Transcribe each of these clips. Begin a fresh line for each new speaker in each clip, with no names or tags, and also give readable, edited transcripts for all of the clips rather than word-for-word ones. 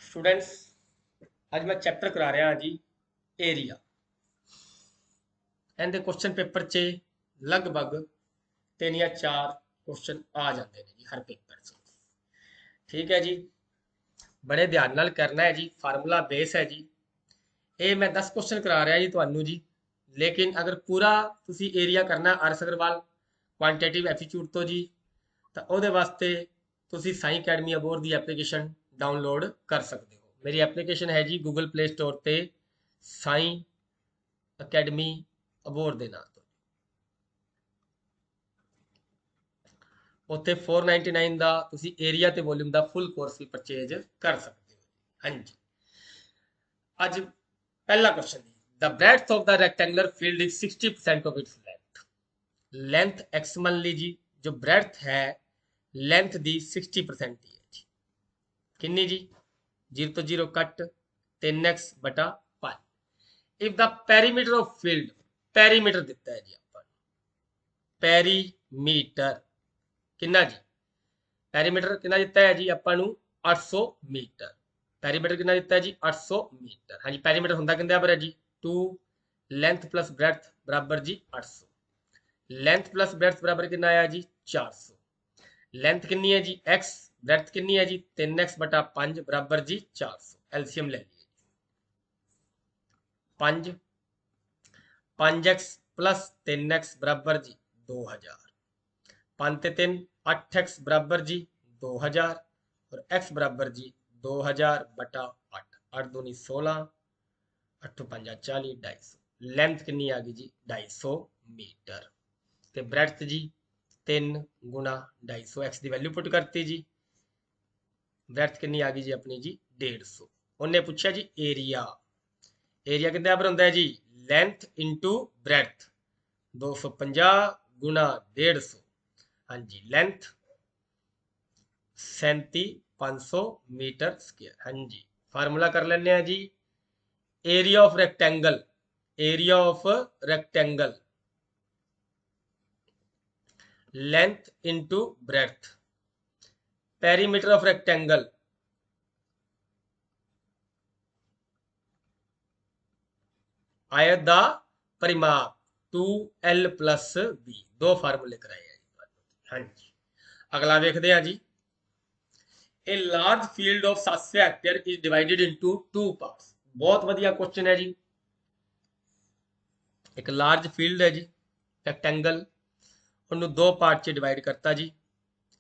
Students आज मैं chapter करा रहा जी एरिया एंड क्वेश्चन पेपर च लगभग 3 या 4 क्वेश्चन आ जाते हैं जी हर पेपर से। ठीक है जी, बड़े ध्यान नाल करना है जी, फार्मूला बेस है जी। ये मैं 10 क्वेश्चन करा रहा जी ਤੁਹਾਨੂੰ जी, लेकिन अगर पूरा ਤੁਸੀਂ एरिया करना आरएस अग्रवाल क्वांटिटेटिव एप्टीट्यूड तो जी ਤਾਂ ਉਹਦੇ ਵਾਸਤੇ ਤੁਸੀਂ ਸਾਈ ਅਕੈਡਮੀ ਅਬੋਰ ਦੀ ਐਪਲੀਕੇਸ਼ਨ ਡਾਊਨਲੋਡ ਕਰ ਸਕਦੇ ਹੋ। ਮੇਰੀ ਐਪਲੀਕੇਸ਼ਨ ਹੈ ਜੀ ਗੂਗਲ ਪਲੇ ਸਟੋਰ ਤੇ ਸਾਈ ਅਕੈਡਮੀ ਅਬੋਰ ਦੇ ਨਾਂ ਤੋਂ। ਉੱਥੇ 499 ਦਾ ਤੁਸੀਂ ਏਰੀਆ ਤੇ ਵੋਲਿਊਮ ਦਾ ਫੁੱਲ ਕੋਰਸ ਵੀ ਪਰਚੇਜ ਕਰ ਸਕਦੇ ਹੋ। ਹਾਂਜੀ, ਅੱਜ ਪਹਿਲਾ ਕੁਐਸਚਨ ਜੀ, the breadth of the rectangular field is 60% of its length. Length x ਮੰਨ ਲਈ ਜੀ, ਜੋ ਬ੍ਰੈਡਥ ਹੈ ਲੈਂਥ ਦੀ 60% ਦੀ ਹੈ ਜੀ। ਕਿੰਨੀ ਜੀ? 0 ਤੋਂ 0 ਕੱਟ 3x ਬਟਾ 5। If the perimeter of field, perimeter ਦਿੱਤਾ ਹੈ ਜੀ ਆਪਾਂ ਨੂੰ, ਪੈਰੀਮੀਟਰ ਕਿੰਨਾ ਜੀ? ਪੈਰੀਮੀਟਰ ਕਿੰਨਾ ਦਿੱਤਾ ਹੈ ਜੀ ਆਪਾਂ ਨੂੰ? 800 ਮੀਟਰ। ਪੈਰੀਮੀਟਰ ਕਿੰਨਾ ਦਿੱਤਾ ਹੈ ਜੀ? 800 ਮੀਟਰ। ਹਾਂਜੀ, ਪੈਰੀਮੀਟਰ ਹੁੰਦਾ ਕਿੰਦੇ ਬਰਾਬਰ ਹੈ ਜੀ? 2 ਲੈਂਥ ਪਲੱਸ ਬ੍ਰੈਡਥ ਬਰਾਬਰ ਜੀ 800। ਲੈਂਥ ਪਲੱਸ ਬ੍ਰੈਡਥ ਬਰਾਬਰ ਕਿੰਨਾ ਆਇਆ ਜੀ? 400। ਲੈਂਥ ਕਿੰਨੀ ਹੈ ਜੀ? x, ਬ੍ਰੈਡਥ ਕਿੰਨੀ ਹੈ ਜੀ? 3x ਬਟਾ 5 ਬਰਾਬਰ ਜੀ 400। ਐਲਸੀਐਮ ਲੈ ਲਈਏ, 5 5x प्लस 3x बराबर जी 2000। 5 ते 3 8x बराबर जी 2000 और x बराबर जी 2000 बटा 8। 8 दूनी 16, 8 5 40, 250। लेंथ कितनी आ गई जी? 250 मीटर। ते ब्रेड्थ जी 3 गुणा 250। एक्स की वैल्यू पुट करती जी, ब्रेड्थ कितनी आ गई जी अपनी जी 150। उन्हें पूछा जी एरिया, एरिया कितने बराबर होता है जी? लेंथ इंटू ब्रेड्थ 250 गुणा 150। हाँ जी, लेंथ 37,500 मीटर स्क्वायर। हाँ जी, फार्मूला कर लेने हैं जी, area of rectangle, area of rectangle length into breadth, perimeter of rectangle आयत दा परिमाप 2L प्लस बी। दो फार्मूले कराए हैं। हाँ जी, अगला देखते हैं जी, a large field of 700 hectare is divided into 2 parts. बहुत बढ़िया क्वेश्चन है जी। एक लार्ज फील्ड है जी रेक्टेंगल, उन्होंने 2 पार्ट च डिवाइड करता जी।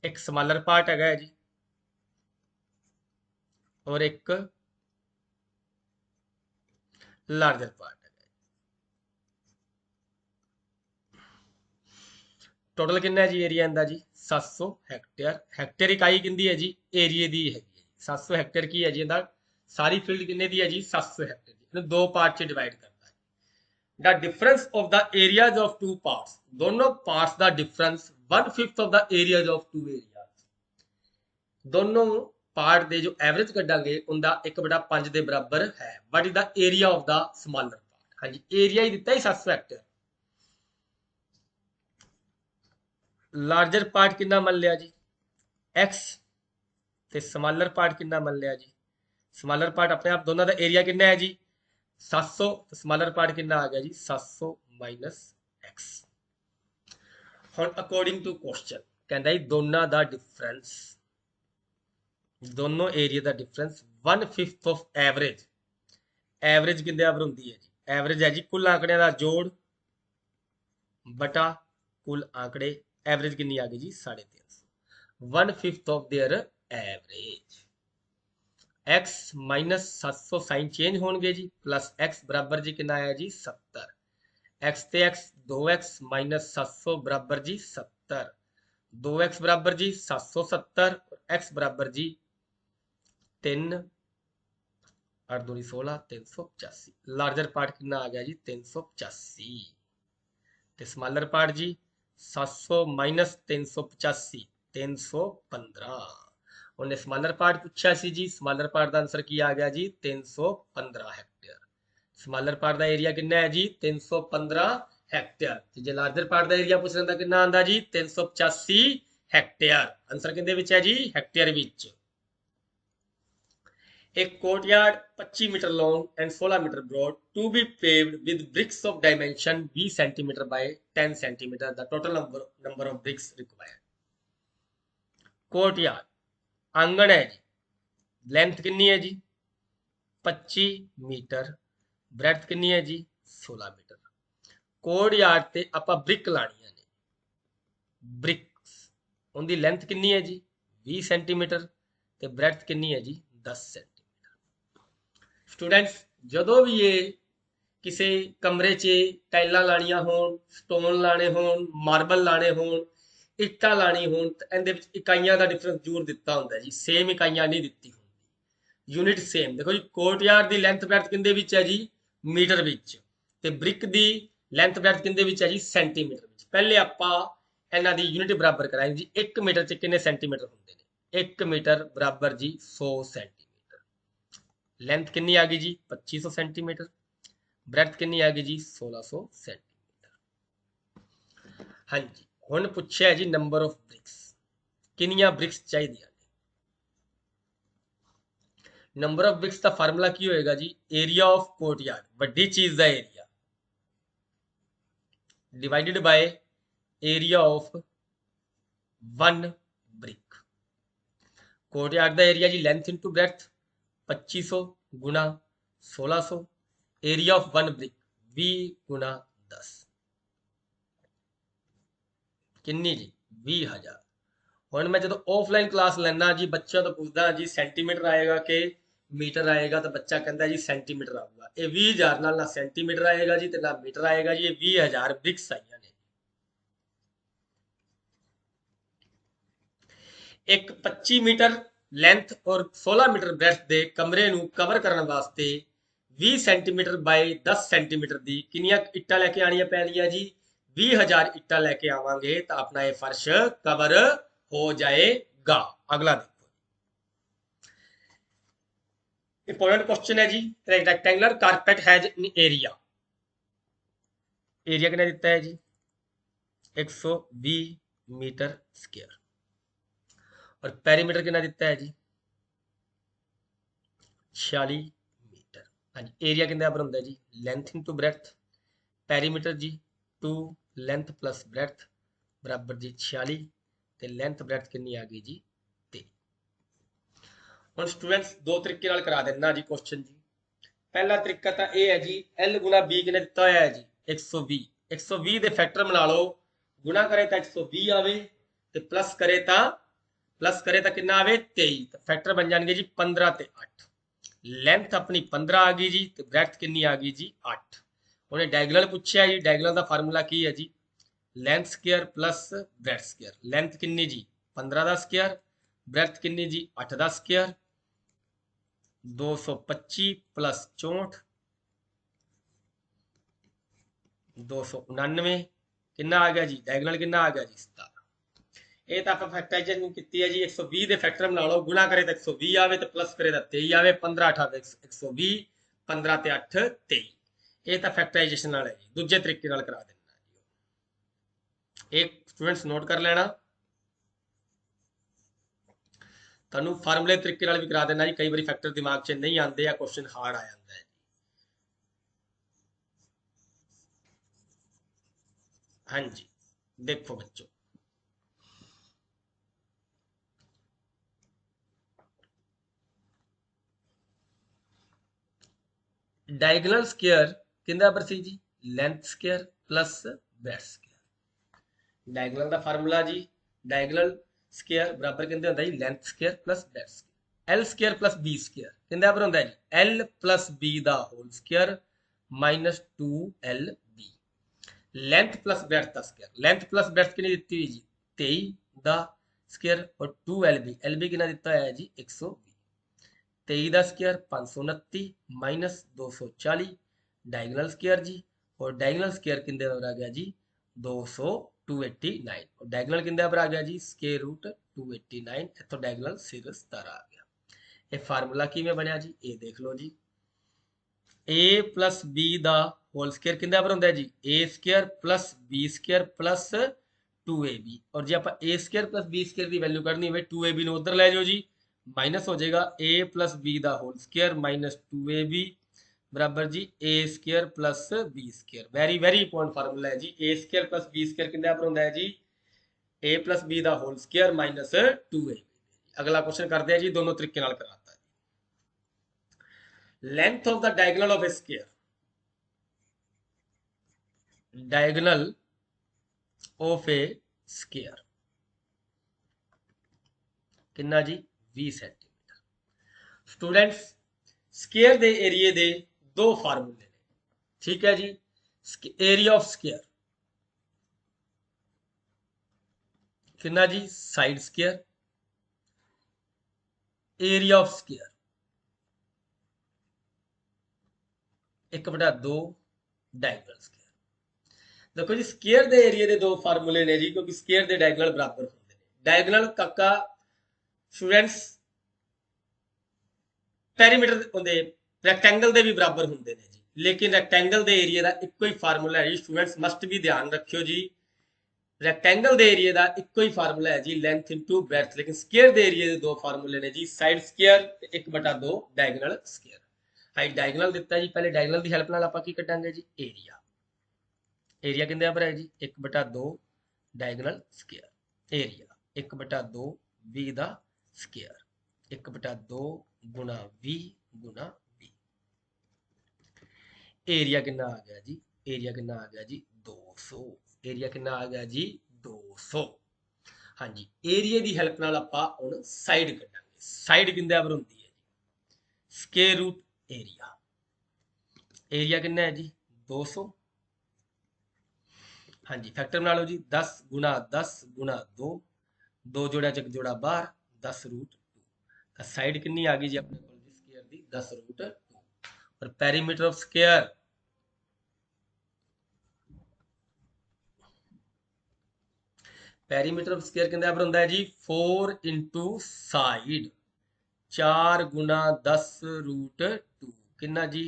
एक स्मॉलर पार्ट है जी और एक लार्जर पार्ट है। टोटल कितना है जी एरिया इंदा जी? 700 हेक्टेयर। हेक्टेयर इकाई किंदी है जी? एरिया दी है। 700 हेक्टेयर की है जी इंदा सारी फील्ड किन्ने दी है जी? 700 हेक्टेयर दी। इन्हें 2 पार्ट च डिवाइड करता है। The difference of the areas of 2 parts, दोनों पार्ट्स दा difference 1/5 of the areas of 2 areas. दोनों पार्ट दे जो एवरेज कढांगे उनका 1/5 दे बराबर है। What is the area of the smaller part? हाँ जी, एरिया ही दिता ही 700 हेक्टेयर। लार्जर पार्ट कितना मान लिया जी? x ते स्मॉलर पार्ट कितना मान लिया जी? स्मॉलर पार्ट अपने आप दोनों का एरिया कितना है जी? 700। स्मॉलर पार्ट कितना आ गया जी? 700 माइनस x। ਹੁਣ ਅਕੋਰਡਿੰਗ ਟੂ ਕੁਐਸਚਨ ਕਹਿੰਦਾ ਜੀ ਦੋਨਾਂ ਦਾ ਡਿਫਰੈਂਸ, ਦੋਨੋਂ ਏਰੀਆ ਦਾ ਡਿਫਰੈਂਸ 1/5 ਆਫ ਐਵਰੇਜ। ਐਵਰੇਜ ਕਿੰਦੇ ਬਰਾਬਰ ਹੁੰਦੀ ਹੈ ਜੀ? ਐਵਰੇਜ ਹੈ ਜੀ ਕੁੱਲ ਆંકੜਿਆਂ ਦਾ ਜੋੜ ਬਟਾ ਕੁੱਲ ਆંકੜੇ। ਐਵਰੇਜ ਕਿੰਨੀ ਆ ਗਈ ਜੀ? 350। 1/5 of their average. x minus 700 sign change होंगे जी, प्लस x बराबर जी कितना आया जी? 70। x ते x 2x माइनस 700 बराबर जी 70। 2x बराबर जी 770 और x बराबर जी 3 8 दूनी 16 385। लार्जर पार्ट कितना आ गया जी? 385। ते स्मॉलर पार्ट जी 700 माइनस 385 315। उन्हें स्मॉलर पार्ट पूछा सी जी, स्मॉलर पार्ट का आंसर की आ गया जी 315 हेक्टेयर। स्मॉलर पार्ट का एरिया कितना है जी? 315 हेक्टेयर। जे लार्जर पार्ट का एरिया पूछना था कितना आंदा जी? 385 हेक्टेयर। आंसर किंदे विच है जी? Hectare which. एक courtyard 25 metre long and 16 metre broad to be paved with bricks of dimension 20 centimetre by 10 centimetre the total number of bricks required. Courtyard आंगन है जी, length कितनी है जी 25 मीटर, ब्रेडथ कितनी है जी 16 मीटर। कोर्टयार्ड ते ਆਪਾਂ ब्रिक ਲਾਣੀਆਂ ਨੇ, ब्रिक्स उनकी लेंथ कितनी है जी 20 सेंटीमीटर ਤੇ ब्रेडथ कितनी है जी 10 सेंटीमीटर। स्टूडेंट्स जदों भी ये किसी कमरे च टाइलां लाणियां होण, स्टोन लाने होण, मार्बल लाने होण, ਇੱਟਾਂ ਲਾਣੀ ਹੋਣ ਤਾਂ ਇਹਦੇ ਵਿੱਚ ਇਕਾਈਆਂ ਦਾ ਡਿਫਰੈਂਸ ਜ਼ਰੂਰ ਦਿੱਤਾ ਹੁੰਦਾ ਜੀ, ਸੇਮ ਇਕਾਈਆਂ ਨਹੀਂ ਦਿੱਤੀ ਹੁੰਦੀ, ਯੂਨਿਟ ਸੇਮ। ਦੇਖੋ ਜੀ ਕੋਰਟਯਾਰਡ ਦੀ ਲੈਂਥ ਬ੍ਰੈਡਥ ਕਿੰਦੇ ਵਿੱਚ ਹੈ ਜੀ ਮੀਟਰ ਵਿੱਚ, ਤੇ ਬ੍ਰਿਕ ਦੀ ਲੈਂਥ ਬ੍ਰੈਡਥ ਕਿੰਦੇ ਵਿੱਚ ਹੈ ਜੀ ਸੈਂਟੀਮੀਟਰ ਵਿੱਚ। ਪਹਿਲੇ ਆਪਾਂ ਇਹਨਾਂ ਦੀ ਯੂਨਿਟ ਬਰਾਬਰ ਕਰਾਂਗੇ ਜੀ। 1 ਮੀਟਰ ਚ ਕਿੰਨੇ ਸੈਂਟੀਮੀਟਰ ਹੁੰਦੇ ਨੇ, 1 ਮੀਟਰ ਬਰਾਬਰ ਜੀ 100 ਸੈਂਟੀਮੀਟਰ। ਲੈਂਥ ਕਿੰਨੀ ਆ ਗਈ ਜੀ 2500 ਸੈਂਟੀਮੀਟਰ, ਬ੍ਰੈਡਥ ਕਿੰਨੀ ਆ ਗਈ ਜੀ 1600 ਸੈਂਟੀਮੀਟਰ। ਹਾਂਜੀ ਹੁਣ ਪੁੱਛਿਆ ਜੀ ਨੰਬਰ ਆਫ ਬ੍ਰਿਕਸ, ਕਿੰਨੀਆਂ ਬ੍ਰਿਕਸ ਚਾਹੀਦੀਆਂ ਨੇ। ਨੰਬਰ ਆਫ ਬ੍ਰਿਕਸ ਦਾ ਫਾਰਮੂਲਾ ਕੀ ਹੋਏਗਾ ਜੀ, ਏਰੀਆ ਆਫ ਕੋਰਟਯਾਰਡ, ਵੱਡੀ ਚੀਜ਼ ਦਾ area, divided by area of 1 brick. Courtyard ਦਾ ਏਰੀਆ ਜੀ ਲੈਂਥ ਇਨਟੂ ਬ੍ਰੈਡਥ 2500 ਗੁਣਾ 1600, ਏਰੀਆ ਆਫ 1 ਬ੍ਰਿਕ 20 ਗੁਣਾ 10 ਕਿੰਨੀ ਜੀ 20000। ਹੁਣ ਮੈਂ ਜਦੋਂ ਆਫਲਾਈਨ ਕਲਾਸ ਲੈਣਾ ਜੀ ਬੱਚਿਆਂ ਤੋਂ ਪੁੱਛਦਾ ਜੀ ਸੈਂਟੀਮੀਟਰ ਆਏਗਾ ਕਿ ਮੀਟਰ ਆਏਗਾ, ਤਾਂ ਬੱਚਾ ਕਹਿੰਦਾ ਜੀ ਸੈਂਟੀਮੀਟਰ ਆਊਗਾ। ਇਹ 20000 ਨਾਲ ਨਾ ਸੈਂਟੀਮੀਟਰ ਆਏਗਾ ਜੀ ਤੇ ਨਾ ਮੀਟਰ ਆਏਗਾ ਜੀ, ਇਹ 20000 ਬ੍ਰਿਕਸ ਆਈਆਂ ਨੇ। ਇੱਕ 25 ਮੀਟਰ ਲੈਂਥ ਔਰ 16 ਮੀਟਰ ਬ੍ਰੈਡਥ ਦੇ ਕਮਰੇ ਨੂੰ ਕਵਰ ਕਰਨ ਵਾਸਤੇ 20 ਸੈਂਟੀਮੀਟਰ ਬਾਈ 10 ਸੈਂਟੀਮੀਟਰ ਦੀ ਕਿੰਨੀਆਂ ਇੱਟਾਂ ਲੈ ਕੇ ਆਣੀਆਂ ਪੈਣੀਆਂ ਜੀ 20000 ਇੱਟਾਂ ਲੈ ਕੇ ਆਵਾਂਗੇ ਤਾਂ ਆਪਣਾ ਇਹ ਫਰਸ਼ ਕਵਰ हो जाएगा। अगला देखो, इंपॉर्टेंट क्वेश्चन है जी, rectangular carpet has in area, area कितना दिता है जी 120 मीटर स्क्वायर, और पेरीमीटर कितना दिता है जी 46 मीटर। हाँ जी एरिया कितना बराबर होता है जी लेंथ इनटू ब्रेडथ, पेरीमीटर जी 2 लेंथ प्लस ब्रेडथ बराबर जी 46 ਤੇ ਲੈਂਥ ਬ੍ਰੈਡਥ ਕਿੰਨੀ ਆ ਗਈ ਜੀ 23। ਹੁਣ ਸਟੂਡੈਂਟਸ ਦੋ ਤਰੀਕੇ ਨਾਲ ਕਰਾ ਦੇਣਾ ਜੀ ਕੁਐਸਚਨ ਜੀ। ਪਹਿਲਾ ਤਰੀਕਾ ਤਾਂ ਇਹ ਹੈ ਜੀ L ਗੁਣਾ B ਕਿੰਨੇ ਦਿੱਤਾ ਹੋਇਆ ਹੈ ਜੀ 120, 120 ਦੇ ਫੈਕਟਰ ਬਣਾ ਲਓ, ਗੁਣਾ ਕਰੇ ਤਾਂ 120 ਆਵੇ ਤੇ ਪਲੱਸ ਕਰੇ ਤਾਂ ਕਿੰਨਾ ਆਵੇ 23, ਤਾਂ ਫੈਕਟਰ ਬਣ ਜਾਣਗੇ ਜੀ 15 ਤੇ 8। ਲੈਂਥ ਆਪਣੀ 15 ਆ ਗਈ ਜੀ ਤੇ ਬ੍ਰੈਡਥ ਕਿੰਨੀ ਆ ਗਈ ਜੀ 8। ਉਹਨੇ ਡਾਇਗੋਨਲ ਪੁੱਛਿਆ ਜੀ, ਡਾਇਗੋਨਲ ਦਾ ਫਾਰਮੂਲਾ ਕੀ ਹੈ ਜੀ length square plus breadth square. Length कितनी जी 15 का स्क्वायर, ब्रेथ कितनी जी 8 का स्क्वायर, 225 प्लस 64 299 कितना आ गया जी डायगोनल कितना आ गया जी 17। ये तो आप फैक्टराइजेशन की है जी 120 के फैक्टर बना लो, गुणा करे तो 120 आवे तो प्लस करे तो 23 आवे, 15 8 120 15 ते 8 23। ये तो फैक्टराइजेशन है जी, दूजे तरीके करा देना। एक स्टूडेंट्स नोट कर लेना, ਤੁਹਾਨੂੰ ਫਾਰਮੂਲੇ ਤਰੀਕੇ ਨਾਲ ਵੀ ਕਰਾ ਦੇਣਾ ਜੀ, ਕਈ ਵਾਰੀ ਫੈਕਟਰ ਦਿਮਾਗ 'ਚ ਨਹੀਂ ਆਉਂਦੇ ਜਾਂ ਕੁਐਸਚਨ ਹਾਰਡ ਆ ਜਾਂਦਾ ਹੈ। ਹਾਂਜੀ ਦੇਖੋ ਬੱਚੋ, डायगोनल स्क्वायर किंदा पर सी जी length square plus breadth square. Diagonal का फार्मूला जी डायगोनल स्क्वायर बराबर किंदे होंदा जी length square plus breadth square. L square plus b square किंदे पर होंदा जी एल प्लस बी दा whole square minus 2 l b. Length plus breadth का स्क्वायर, लेंथ प्लस ब्रेथ कितनी दी हुई जी 23 दा स्क्वायर और 2 एल बी कितना दिता है जी 120। 23 का स्क्वायर 529 माइनस 240 डायगोनल स्क्वायर जी, और डायगोनल स्क्वायर किंदे पर आ गया जी 289 और डायगोनल किंदे पर आ गया जी स्क्वायर रूट 289। इथों डायगोनल सिर 17 आ गया। ये फार्मूला किवें बनया जी ये देख लो जी, ए प्लस बी दा होल स्क्वायर किंदे पर होंदा है जी a square plus b square plus 2ab, और जे आप a square plus b square की वैल्यू करनी हो 2ab नूं उधर लै जाओ जी माइनस हो जाएगा ए प्लस बी दा होल स्क्वायर माइनस 2ab बराबर जी a square plus b square. Very very important formula है जी। A square plus b square कितने पर होता है जी? ए प्लस बी दा होल स्क्वायर माइनस 2ab। अगला क्वेश्चन करते हैं जी, दोनों तरीके नाल कराता है। Length of the diagonal of A square, diagonal of A square कितना जी? 20 सेंटीमीटर। स्टूडेंट्स स्क्वायर दे एरिए दे दो फार्मूले ने, ठीक है जी। एरिया ऑफ स्क्वायर कितना जी? Side square. Area of square 1/2 diagonal square. देखो जी स्क्वायर दे एरिया दे दो फार्मूले ने जी, क्योंकि स्क्वायर दे डायगोनल बराबर होंगे। डायगोनल काका स्टूडेंट्स ਪੈਰੀਮੀਟਰ ਹੁੰਦੇ ਰੈਕਟੈਂਗਲ ਦੇ ਵੀ ਬਰਾਬਰ ਹੁੰਦੇ ਨੇ ਜੀ, ਲੇਕਿਨ ਰੈਕਟੈਂਗਲ ਦੇ ਏਰੀਆ ਦਾ ਇੱਕੋ ਹੀ ਫਾਰਮੂਲਾ ਹੈ ਜੀ। ਸਟੂਡੈਂਟਸ ਮਸਟ ਵੀ ਧਿਆਨ ਰੱਖਿਓ ਜੀ, ਰੈਕਟੈਂਗਲ ਦੇ ਏਰੀਆ ਦਾ ਇੱਕੋ ਹੀ ਫਾਰਮੂਲਾ ਹੈ ਜੀ, ਲੈਂਥ ਇਨਟੂ ਬ੍ਰੈਡਥ। ਲੇਕਿਨ ਸਕੁਅਰ ਦੇ ਏਰੀਆ ਦੇ ਦੋ ਫਾਰਮੂਲੇ ਨੇ ਜੀ, ਸਾਈਡ ਸਕੁਅਰ ਤੇ 1/2 ਡਾਇਗੋਨਲ ਸਕੁਅਰ। ਹਾਈ ਡਾਇਗੋਨਲ ਦਿੱਤਾ ਜੀ, ਪਹਿਲੇ ਡਾਇਗੋਨਲ ਦੀ ਹੈਲਪ ਨਾਲ ਆਪਾਂ ਕੀ ਕੱਢਾਂਗੇ ਜੀ? ਏਰੀਆ। ਏਰੀਆ ਕਿੰਨੇ ਪਰ ਹੈ ਜੀ? 1/2 ਡਾਇਗੋਨਲ ਸਕੁਅਰ। ਏਰੀਆ 1/2 v ਦਾ ਸਕੁਅਰ, 1/2 गुणा v गुणा v। एरिया कितना आ गया जी? एरिया कितना आ गया जी? 200। एरिया कितना आ गया जी? 200। हाँ जी, एरिया की हेल्प नाल आपां हुण साइड कढांगे। साइड किंदे पर हुंदी है जी? Square root area. एरिया कितना है जी? 200। हाँ जी, फैक्टर बना लो जी, 10 गुणा 10 गुणा 2, 2 जोड़ा च 1 जोड़ा बाहर, 10 रूट 2। साइड कितनी आ गई जी अपने को? स्क्वायर दी 10 रूट 2। और perimeter of square perimeter of square कितने पर होता है जी? 4 इंटू साइड, 4 गुणा 10 रूट 2 कितना जी?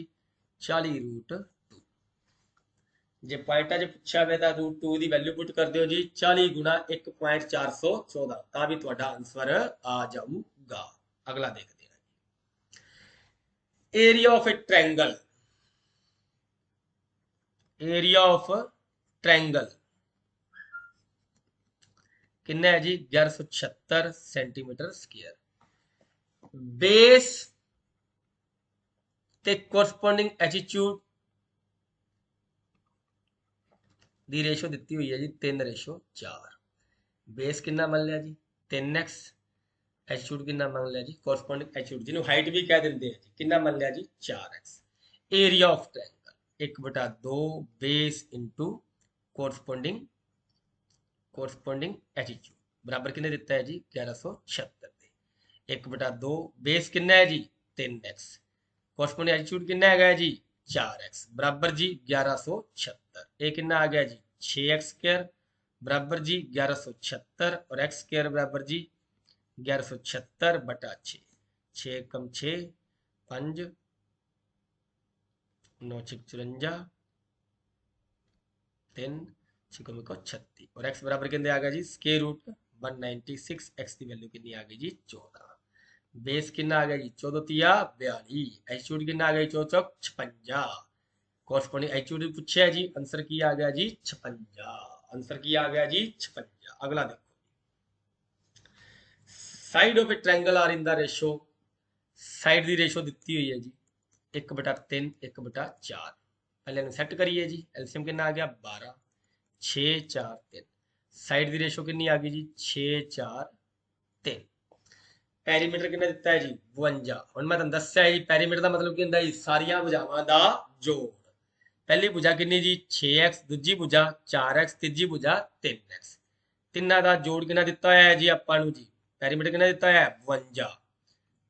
40 रूट 2। जे पॉइंटा च पूछा गया था रूट 2 की वैल्यू पुट कर दो जी, 40 गुणा 1.414 ता भी तुम्हारा आंसर आ जाऊगा। अगला देखते हैं, area of a triangle. Area of triangle कितना है जी? 1176 सेंटीमीटर स्क्वायर। बेस ते कोरस्पोंडिंग एटीट्यूड दी रेशो दी हुई है जी 3:4। बेस कितना मान लिया जी? 3x। एटीट्यूड कितना मान लिया जी? कोरस्पोंडिंग एटीट्यूड जिन्होंने हाइट भी कह देंगे हैं जी, कितना मान लिया जी? 4x। Area of triangle 1/2 base into corresponding corresponding attitude बराबर कितने दिता है जी? 1176। 1/2 बेस कितना है जी? 3x। कोरस्पोंडिंग एटीट्यूड कितना है जी? 4x बराबर जी 1176। ये कितना आ गया जी? 6x स्क्वायर बराबर जी 1176 और x स्क्वायर बराबर जी 1176/6। 6 कम 6 5 9 54 3 6 को 36 और x बराबर कितने आ गया जी? Square root 196। x की वैल्यू कितनी आ गई जी? 14। बेस कितना आ गया जी? 14 तिया 42। एटीट्यूड कितना आ गया? 14 चौक 56। कोरस्पोंडिंग एटीट्यूड पूछा है जी, आंसर की आ गया जी 56। आंसर की आ गया जी 56। अगला देखो, side of a triangle are in the ratio. Side की रेशो दी हुई है जी 1/3 1/4। पहले इन्हें सैट करिए जी, एलसीएम कितना आ गया? 12 6 4 3। साइड की रेशो कितनी आ गई जी? 6 4 3। ਪੈਰੀਮੀਟਰ ਕਿੰਨਾ ਦਿੱਤਾ ਹੈ ਜੀ? 52। ਹੁਣ ਮੈਂ ਤੁਹਾਨੂੰ ਦੱਸਿਆ ਜੀ ਪੈਰੀਮੀਟਰ ਦਾ ਮਤਲਬ ਕੀ ਹੁੰਦਾ ਜੀ? ਸਾਰੀਆਂ ਭੁਜਾਵਾਂ ਦਾ ਜੋੜ। ਪਹਿਲੀ ਭੁਜਾ ਕਿੰਨੀ ਜੀ? 6x, ਦੂਜੀ ਭੁਜਾ 4x, ਤੀਜੀ ਭੁਜਾ 3x। ਤਿੰਨਾਂ ਦਾ ਜੋੜ ਕਿੰਨਾ ਦਿੱਤਾ ਹੋਇਆ ਹੈ ਜੀ ਆਪਾਂ ਨੂੰ ਜੀ? ਪੈਰੀਮੀਟਰ ਕਿੰਨਾ ਦਿੱਤਾ ਹੋਇਆ ਹੈ? 52।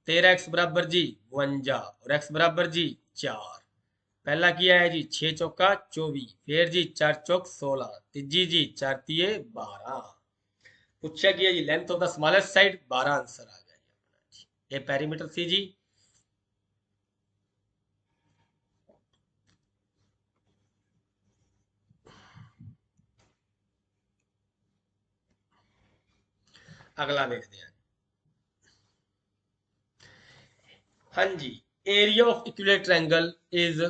13x ਬਰਾਬਰ ਜੀ 52 और x बराबर जी 4। पहला किया है जी 6 चौका 24, फिर जी 4 चौक 16, तीजी जी 4 तिये 12। पूछा गया जी length of the smallest side, 12 answer आ गया जी अपना जी। ये पेरीमीटर सी जी। अगला देखते हैं, हाँ जी, area of equilateral triangle is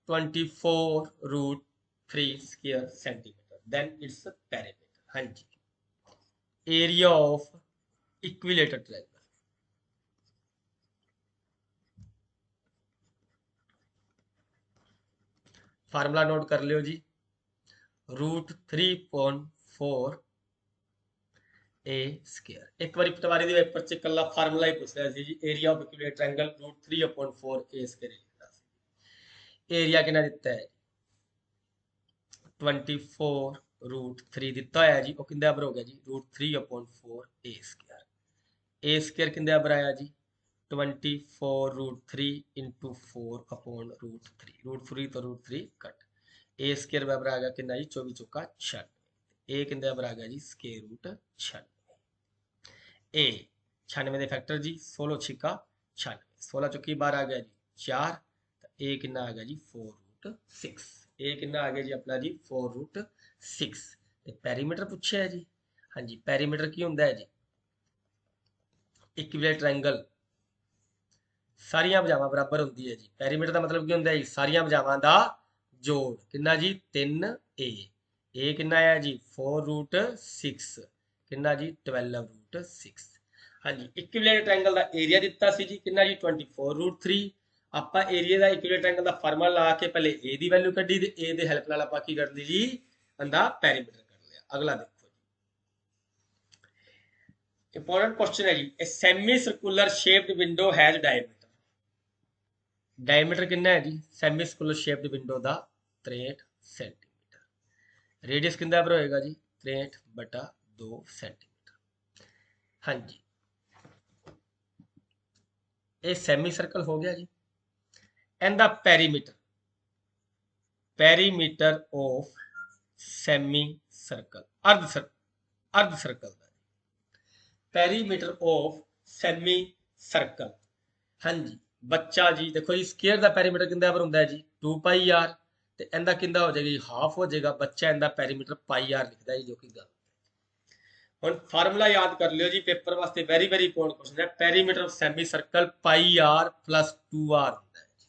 24 √3 square centimetre, then its perimeter. हाँ जी, area of equilateral triangle, formula note कर लियो जी, √3.4 ए स्क्वायर। एक बार पटवारी ਦੇ ਪੇਪਰ ਚ ਕੱਲਾ ਫਾਰਮੂਲਾ ਹੀ ਪੁੱਛ ਰਿਹਾ ਸੀ ਜੀ, area of equilateral triangle √3/4 a square ਲਿਖਦਾ ਸੀ। ਏਰੀਆ ਕਿੰਨਾ ਦਿੱਤਾ ਹੈ? 24 √3 ਦਿੱਤਾ ਹੋਇਆ ਜੀ, ਉਹ ਕਿੰਦੇ ਬਰਾਬਰ ਹੋ ਗਿਆ ਜੀ √3/4 ए स्क्वायर। ए स्क्वायर किंदे बराबर आया जी 24 √3 इंटू 4/√3, √3 तो √3 कट, ए स्क्वायर बराबर आ गया कितना जी 24 चौका 96, ए किंदे बराबर आ गया जी स्क्वायर रूट 96। ए 96 ਦੇ फैक्टर जी 16 छिका 96, 16 चौकी 12 आ गया जी 4, तो ए कितना आ गया जी 4√6, ए कितना आ गया जी अपना जी 4√6। ਤੇ ਪੈਰੀਮੀਟਰ ਪੁੱਛਿਆ ਹੈ ਜੀ। ਹਾਂਜੀ, ਪੈਰੀਮੀਟਰ ਕੀ ਹੁੰਦਾ ਹੈ ਜੀ? ਇਕੁਇਲੇਟਰ ਟ੍ਰਾਇੰਗਲ ਸਾਰੀਆਂ ਭੁਜਾਵਾਂ ਬਰਾਬਰ ਹੁੰਦੀ ਹੈ ਜੀ। ਪੈਰੀਮੀਟਰ ਦਾ ਮਤਲਬ ਕੀ ਹੁੰਦਾ ਹੈ ਜੀ? ਸਾਰੀਆਂ ਭੁਜਾਵਾਂ ਦਾ ਜੋੜ। ਕਿੰਨਾ ਜੀ 3a, a ਕਿੰਨਾ ਆਇਆ ਜੀ 4√6, ਕਿੰਨਾ ਜੀ 12√6। ਹਾਂਜੀ, ਇਕੁਇਲੇਟਰ ਟ੍ਰਾਇੰਗਲ ਦਾ ਏਰੀਆ ਦਿੱਤਾ ਸੀ ਜੀ ਕਿੰਨਾ ਜੀ 24√3। ਆਪਾਂ ਏਰੀਆ ਦਾ ਇਕੁਇਲੇਟਰ ਟ੍ਰਾਇੰਗਲ ਦਾ ਫਾਰਮੂਲਾ ਲਾ ਕੇ ਪਹਿਲੇ a ਦੀ ਵੈਲਿਊ ਕੱਢੀ ਤੇ a ਦੇ ਹੈਲਪ ਨਾਲ ਆਪਾਂ ਕੀ ਕਰ ਲਈ ਜੀ ਇਹਦਾ ਪੈਰੀਮੀਟਰ ਕੱਢ ਲਿਆ। ਅਗਲਾ ਦੇਖੋ, इंपॉर्टेंट क्वेश्चन है जी, a semi circular shaped window has diameter, diameter कितना है जी सेमी सर्कुलर शेप्ड विंडो का 63 सेंटीमीटर, रेडियस कितना पर होएगा जी 63/2 सेंटीमीटर। हाँ जी, ये सेमी सर्कल हो गया जी। And the perimeter, perimeter of semi circle, अर्ध सर्कल का पेरीमीटर ऑफ सेमी सर्कल। हाँ जी, बच्चा जी देखो जी स्केयर का पेरीमीटर किंदा पर हुंदा है जी 2πr, ਤੇ ਇਹਦਾ ਕਿੰਦਾ ਹੋ ਜਾਏਗਾ ਜੀ ਹਾਫ ਹੋ ਜਾਏਗਾ। ਬੱਚਾ ਇਹਦਾ ਪੈਰੀਮੀਟਰ πr ਲਿਖਦਾ ਹੈ, ਜੋ ਕਿ ਗੱਲ। ਹੁਣ ਫਾਰਮੂਲਾ ਯਾਦ ਕਰ ਲਿਓ ਜੀ, ਪੇਪਰ ਵਾਸਤੇ ਵੈਰੀ ਵੈਰੀ ਇੰਪੋਰਟੈਂਟ ਕੁਐਸਚਨ ਹੈ। Perimeter of semi circle πr + 2r ਹੁੰਦਾ ਹੈ ਜੀ।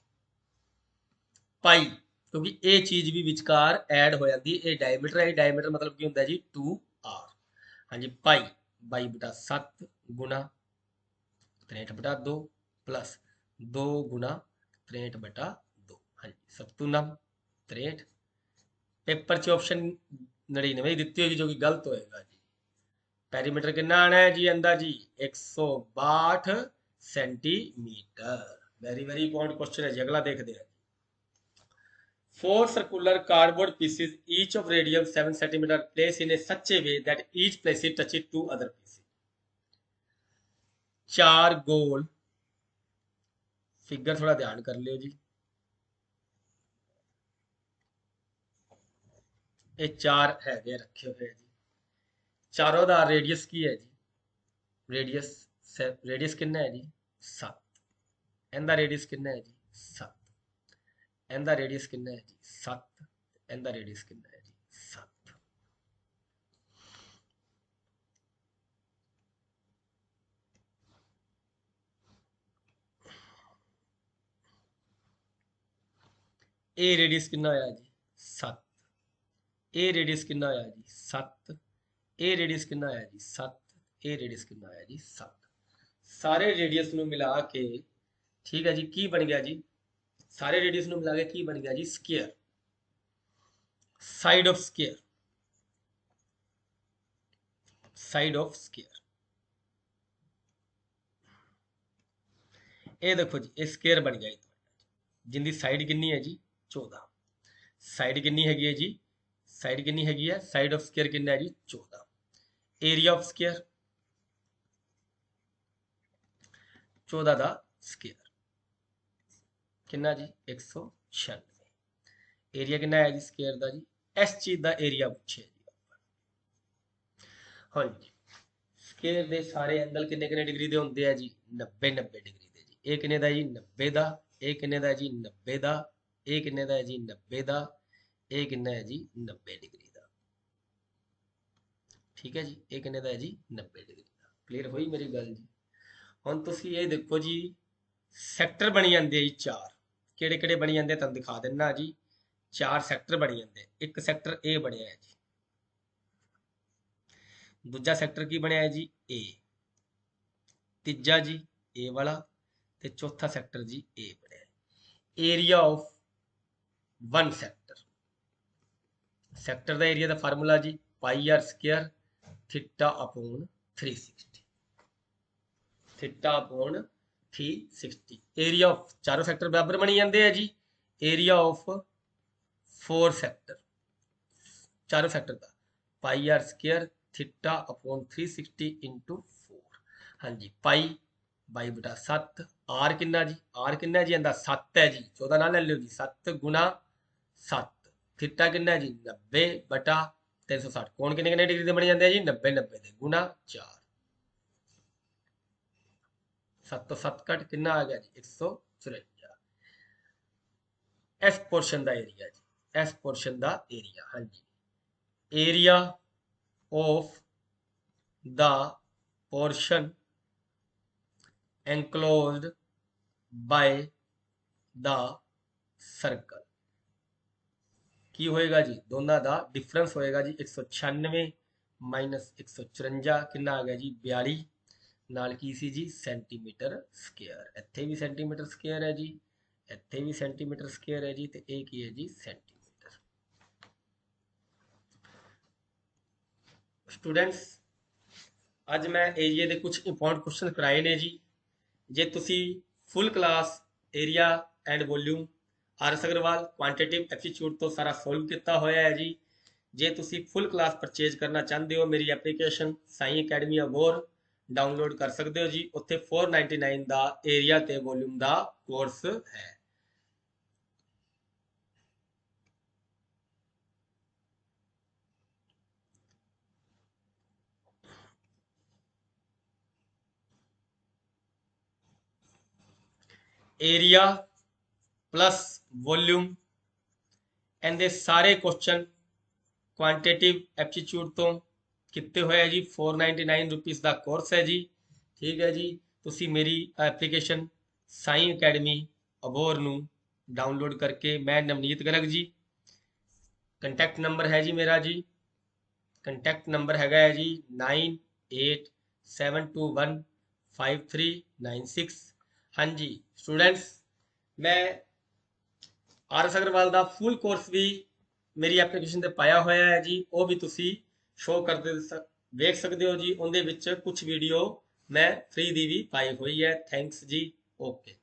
ਪਾਈ ਕਿਉਂਕਿ ਇਹ ਚੀਜ਼ ਵੀ ਵਿਚਕਾਰ ਐਡ ਹੋ ਜਾਂਦੀ ਹੈ। ਇਹ ਡਾਇਮੀਟਰ ਹੈ, ਡਾਇਮੀਟਰ ਮਤਲਬ ਕੀ ਹੁੰਦਾ ਜੀ 2r। ਹਾਂਜੀ, ਪਾਈ 22/7 ਗੁਣਾ 63/2 प्लस 2 गुना 63/2। हाँ जी, सत्तूनम 63। पेपर च ऑप्शन 99 ਦਿੱਤੀ ਹੋਏਗੀ, जो कि गलत होएगा जी। ਪੈਰੀਮੀਟਰ ਕਿੰਨਾ ਆਣਾ ਹੈ ਜੀ ਇਹਦਾ ਜੀ 162 centimetre. Very very important question है जी। अगला देखते हैं, 4 circular cardboard pieces each of radius 7 centimeter placed in a such a way that each place touches 2 other pieces। 4 goal, figure थोड़ा ध्यान कर लियो जी, ये 4 है रखे हुए जी। चारों का रेडियस की है जी, रेडियस रेडियस कितना है जी 7, इनका रेडियस कितना है जी 7, इनका रेडियस कितना है जी 7, इनका रेडियस कितना है जी 7। ए रेडियस कितना होया जी 7, ए रेडियस कितना होया जी 7, ए रेडियस कितना होया जी 7, ए रेडियस कितना होया जी 7। सारे रेडियस ਨੂੰ ਮਿਲਾ ਕੇ ठीक है जी की बन गया जी, सारे रेडियस ਨੂੰ ਮਿਲਾ ਕੇ की बन गया जी square, side of square, side of square. ये देखो जी, ये स्क्वायर बन गया जी, जिंदी साइड कितनी है जी 14, साइड कितनी हैगी है जी, साइड कितनी हैगी है, साइड ऑफ स्क्वायर कितना है जी 14। एरिया ऑफ स्क्वायर 14 का स्क्वायर कितना जी 196। एरिया कितना है जी स्क्वायर का जी, इस चीज का एरिया पूछे जी। हाँ जी, स्क्वायर के सारे एंगल कितने कितने डिग्री के होंगे है जी 90 डिग्री के जी। ये कितने का जी 90 का, ये कितने का जी 90 का, ये कितने का जी 90 का, ये कितना है जी 90 डिग्री का। ठीक है जी, ये कितने का है जी 90 डिग्री का। क्लीयर हुई मेरी गल जी। ਹੁਣ ਤੁਸੀਂ ਇਹ ਦੇਖੋ ਜੀ, ਸੈਕਟਰ ਬਣੀ ਜਾਂਦੇ ਜੀ 4। ਕਿਹੜੇ ਕਿਹੜੇ ਬਣੀ ਜਾਂਦੇ ਤੁਹਾਨੂੰ ਦਿਖਾ ਦਿੰਦਾ ਜੀ। 4 ਸੈਕਟਰ ਬਣੀ ਜਾਂਦੇ। ਇੱਕ ਸੈਕਟਰ A ਬਣਿਆ ਹੈ ਜੀ, ਦੂਜਾ ਸੈਕਟਰ ਕੀ ਬਣਿਆ ਹੈ ਜੀ A, ਤੀਜਾ ਜੀ A ਵਾਲਾ, ਤੇ ਚੌਥਾ ਸੈਕਟਰ ਜੀ A ਬਣਿਆ ਹੈ। ਏਰੀਆ ਆਫ 1 ਸੈਕਟਰ, ਸੈਕਟਰ ਦਾ ਏਰੀਆ ਦਾ ਫਾਰਮੂਲਾ ਜੀ pi r square theta upon 360, theta upon 360। Area of ਚਾਰੋਂ ਸੈਕਟਰ ਬਰਾਬਰ ਬਣੀ ਜਾਂਦੇ ਆ ਜੀ। ਏਰੀਆ ਆਫ 4 ਸੈਕਟਰ, ਚਾਰੋਂ ਸੈਕਟਰ ਦਾ pi r square theta upon 360 into 4। ਹਾਂਜੀ, ਪਾਈ ਬਾਈ ਬਟਾ 7। ਆਰ ਕਿੰਨਾ ਜੀ, ਆਰ ਕਿੰਨਾ ਜੀ ਇਹਦਾ 7 ਹੈ ਜੀ, 14 ਨਾਲ ਲੈ ਲਿਓ ਜੀ, 7 ਗੁਣਾ 7। ਥੀਟਾ ਕਿੰਨਾ ਜੀ 90 ਬਟਾ 360। ਕੋਣ ਕਿੰਨੇ ਕਿੰਨੇ ਡਿਗਰੀ ਦੇ ਬਣ ਜਾਂਦੇ ਆ ਜੀ 90 90 ਦੇ, ਗੁਣਾ 4। 7 ਤੋਂ 7 ਕੱਟ ਕਿੰਨਾ ਆ ਗਿਆ ਜੀ 154। ਇਸ ਪੋਰਸ਼ਨ ਦਾ ਏਰੀਆ ਜੀ, ਇਸ ਪੋਰਸ਼ਨ ਦਾ ਏਰੀਆ। ਹਾਂਜੀ, area of the portion enclosed by the circle ਕੀ ਹੋਏਗਾ ਜੀ, ਦੋਨਾਂ ਦਾ ਡਿਫਰੈਂਸ ਹੋਏਗਾ ਜੀ 196 ਮਾਈਨਸ 154 ਕਿੰਨਾ ਆ ਗਿਆ ਜੀ 42, ਨਾਲ ਕੀ ਸੀ ਜੀ ਸੈਂਟੀਮੀਟਰ ਸਕੁਅਰ। ਇੱਥੇ ਵੀ ਸੈਂਟੀਮੀਟਰ ਸਕੁਅਰ ਹੈ ਜੀ, ਇੱਥੇ ਵੀ ਸੈਂਟੀਮੀਟਰ ਸਕੁਅਰ ਹੈ ਜੀ, ਤੇ ਇਹ ਕੀ ਹੈ ਜੀ ਸੈਂਟੀਮੀਟਰ। ਸਟੂਡੈਂਟਸ, ਅੱਜ ਮੈਂ ਏਰੀਏ ਦੇ ਕੁਝ ਇੰਪੋਰਟੈਂਟ ਕੁਐਸਚਨ ਕਰਾਏ ਨੇ ਜੀ। ਜੇ ਤੁਸੀਂ full class area and volume R S. Agarwal quantitative aptitude ਤੋਂ ਸਾਰਾ ਸੋਲਵ ਕੀਤਾ ਹੋਇਆ ਹੈ ਜੀ। ਜੇ ਤੁਸੀਂ ਫੁੱਲ ਕਲਾਸ ਪਰਚੇਜ ਕਰਨਾ ਚਾਹੁੰਦੇ ਹੋ, ਮੇਰੀ ਐਪਲੀਕੇਸ਼ਨ ਸਾਈ ਅਕੈਡਮੀ ਅਬੋਰ ਡਾਊਨਲੋਡ ਕਰ ਸਕਦੇ ਹੋ ਜੀ। ਉੱਥੇ 499 ਦਾ ਏਰੀਆ ਤੇ ਵੋਲਿਊਮ ਦਾ ਕੋਰਸ ਹੈ। ਏਰੀਆ ਪਲੱਸ ਵੋਲਿਊਮ, ਇਹਦੇ ਸਾਰੇ ਕੁਐਸਚਨ ਕੁਆਂਟੀਟਿਵ ਐਪਟੀਟਿਊਡ ਤੋਂ ਕੀਤੇ ਹੋਏ ਹੈ ਜੀ। 499 ਰੁਪੀਸ ਦਾ ਕੋਰਸ ਹੈ ਜੀ। ਠੀਕ ਹੈ ਜੀ, ਤੁਸੀਂ ਮੇਰੀ ਐਪਲੀਕੇਸ਼ਨ ਸਾਈ ਅਕੈਡਮੀ ਅਬੋਰ ਨੂੰ ਡਾਊਨਲੋਡ ਕਰਕੇ, ਮੈਂ ਨਵਨੀਤ ਗਰਗ ਜੀ, ਕੰਟੈਕਟ ਨੰਬਰ ਹੈ ਜੀ ਮੇਰਾ ਜੀ, ਕੰਟੈਕਟ ਨੰਬਰ ਹੈਗਾ ਹੈ ਜੀ 9872153996। ਹਾਂਜੀ ਸਟੂਡੈਂਟਸ, ਮੈਂ ਆਰ.ਐਸ. ਅਗਰਵਾਲ ਦਾ ਫੁੱਲ ਕੋਰਸ ਵੀ ਮੇਰੀ ਐਪਲੀਕੇਸ਼ਨ ਤੇ ਪਾਇਆ ਹੋਇਆ ਹੈ ਜੀ। ਉਹ ਵੀ ਤੁਸੀਂ ਸ਼ੋਅ ਕਰਦੇ ਵੇਖ ਸਕਦੇ ਹੋ ਜੀ। ਉਹਦੇ ਵਿੱਚ ਕੁਝ ਵੀਡੀਓ ਮੈਂ ਫ੍ਰੀ ਦੀ ਵੀ ਪਾਈ ਹੋਈ ਹੈ। ਥੈਂਕਸ ਜੀ। ਓਕੇ।